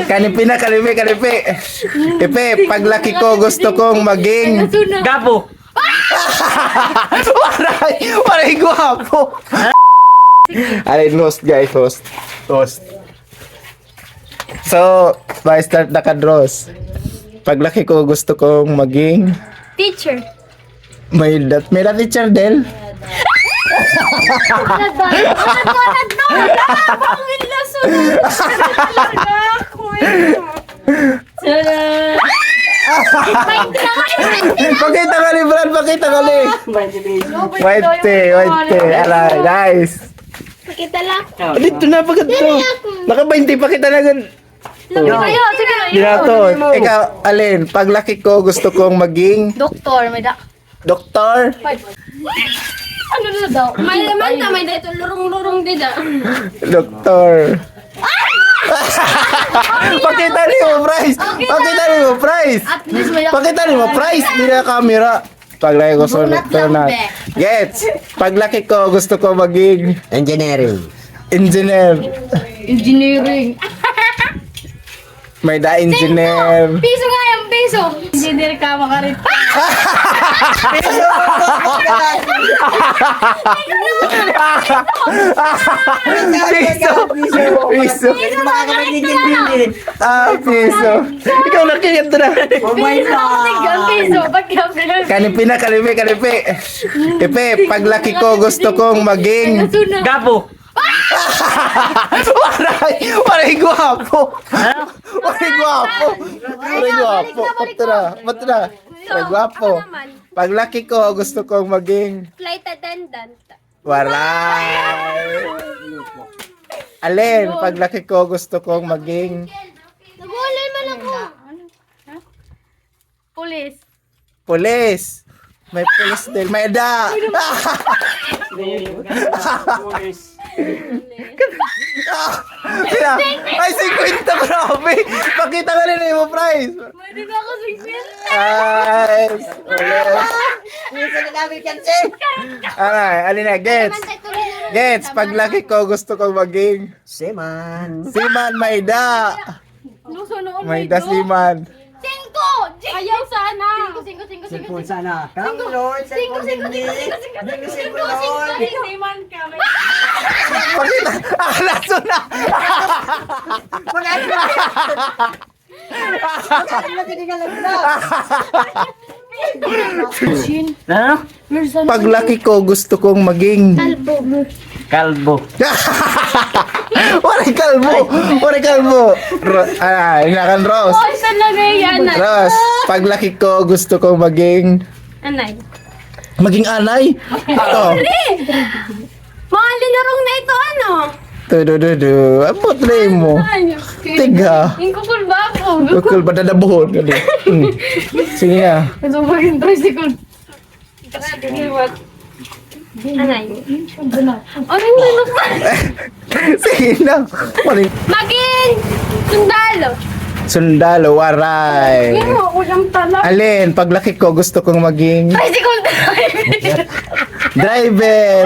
Kanipi na, kanipi. Ipe, paglaki ko gusto kong maging... Gapo. Waray guwapo. Alin, host guys, host. So, start na ka, Dros. Paglaki ko gusto kong maging... Teacher. May teacher din. Pakita ka ni Brad, pakita ka ni. White. Alay, nice. Pakita lang. Dito na, pagkat to. Naka-20, pakita na gan. Lagi kayo. Sige. Dito. Ikaw, Alin, paglaki ko gusto kong maging Doktor, may da. doktor. Ano na daw? May naman na, may dito lurong-lurong din ah. Doktor. Pakita niyo mo, price. Pakita niyo mo, price. At least may Pakita niyo mo, price. Hindi na camera. Paglaki ko sa doktor na. Gets. Paglaki ko gusto ko maging Engineering. engineer. engineering. May engineer. Piso nga yung piso. Engineer ka makarit. Piso. Piso. Ikaw na kaya ito na. Piso ako tigyan piso. Pagkabila. Kanipi. Ipe, paglaki ko gusto kong maging... Gapo. Waray guwapo. Ba't na? Waray guwapo. Paglaki ko gusto kong maging... Flight attendant. Waray. Alin, paglaki ko gusto kong maging... Nagulay man ako. Police. Pulis. May pulis din. May da. Ay, 50, grabe. Pakita ka rin mo, price. Pwede na ako sigpil. Nice. Alin na, gets, paglaki ko gusto kong maging Seman. Siman, may da. Luso noon May da siman. 5! Ayaw sana! 5. Cellphone sana. Come Lord. Cellphone hindi. Cellphone Lord. Siman ka. Pakita. Laso na. Ano? Paglaki ko gusto kong maging Kalbo. Waray kalbo. Inakan Rose. Oh, saan lagay yan? Rose, paglaki ko gusto kong maging Anay. anay. Ito. Mga linarong na ito ano? Tudududu. Abot na mo. Tiga. Yung kukul ba ako? Ukol ba dadabuhon ka di? Sige nga. Ito ba yung tricycle? Anay. Anong nalok pa? Sige na. Maging sundalo. Sundalo, waray. Pero ulang tala. Alin, paglaki ko gusto kong maging Tricycle driver. driver.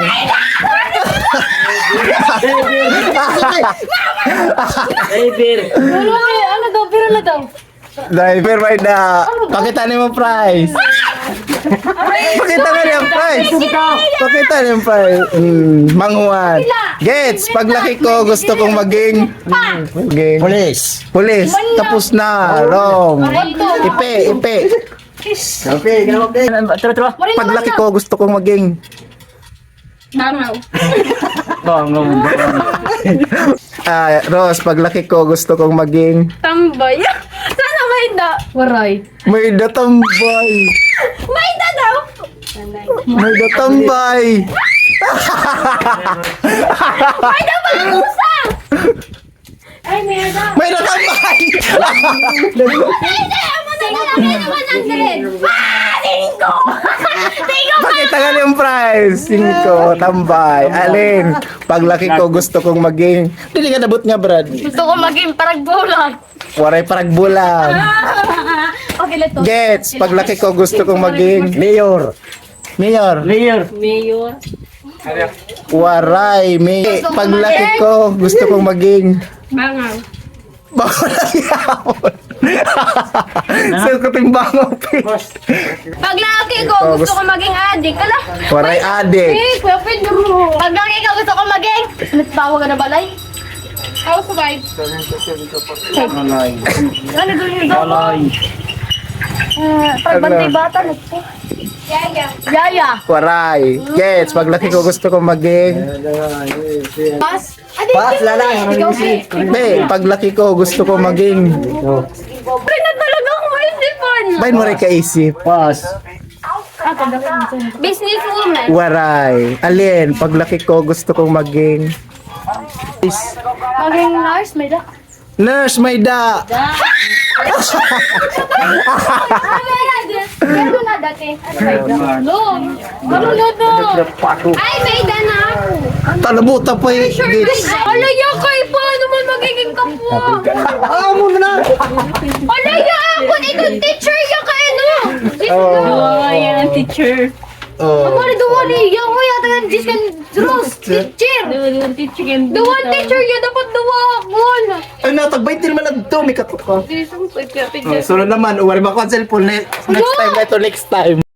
Driver. Ano daw? Pero na daw. Driver, may da. Pakita niyo mo price. Pakita nga niyo price. Pakita niyo price. Manghuan. Gets, paglaki ko gusto kong maging Police. pulis. Tapos na. Wrong. Ipe. Okay, ganun okay. Tara. Paglaki ko gusto kong maging Bangaw. Bangong. Rose, paglaki ko gusto kong maging Tambay. Sana may da. Waray. may datambay. May da daw. May datambay. May da ba ang usa? Ay, may da. May datambay. May da. Amo na lang. 100. Tingko. Pakita nga yung price. 5, tambay. Alin, paglaki ko gusto kong maging hindi ka nabot nga, Brad. Gusto ko maging paragbulan. Waray paragbulan. Okay, let's go. Gets, paglaki ko gusto kong maging Mayor. mayor. Mayor. Waray, paglaki ko gusto kong maging Bangaw. Bako lang yapon. Sir ko timbango, pi. Pag laki ko, Oh, gusto ko maging adik. Ala. Waray adik. Eh, Kuya Pedro. Pag laki ka, gusto ko maging. Nagtawa ka na balay? How survive? Ano doon yung balay? Pagbantay bata, nagpo. Yaya. Yaya. Waray. Gets, paglaki ko gusto ko maging... Pas? Pas, lalaki. Ikaw, Pi. Be, paglaki ko gusto ko maging... Ay, na talaga ako maisipan. Bain mo rin kaisip. Businesswoman. Waray. Alin, paglaki ko gusto ko maging... Maging nurse, may da. Nurse, may da. Meron na dati. No. Ano na to? Ay, may da na ako. Talabuta pa eh. Sure, Gets. Alaya kay paano man magiging kapwa? Amo na na. Alaya ako, ikaw teacher ya ka ano? Oh. yan ang teacher. Oh. Mari duwali, yang ko yata yung diskan Rose, teacher. Duwan teacher ya, dapat duwa akon. Ay, natagbay din naman nagto. May katok ka. Disong pagkapit Oh, sunod naman, uwari ba ko ang cellphone next time na ito next time.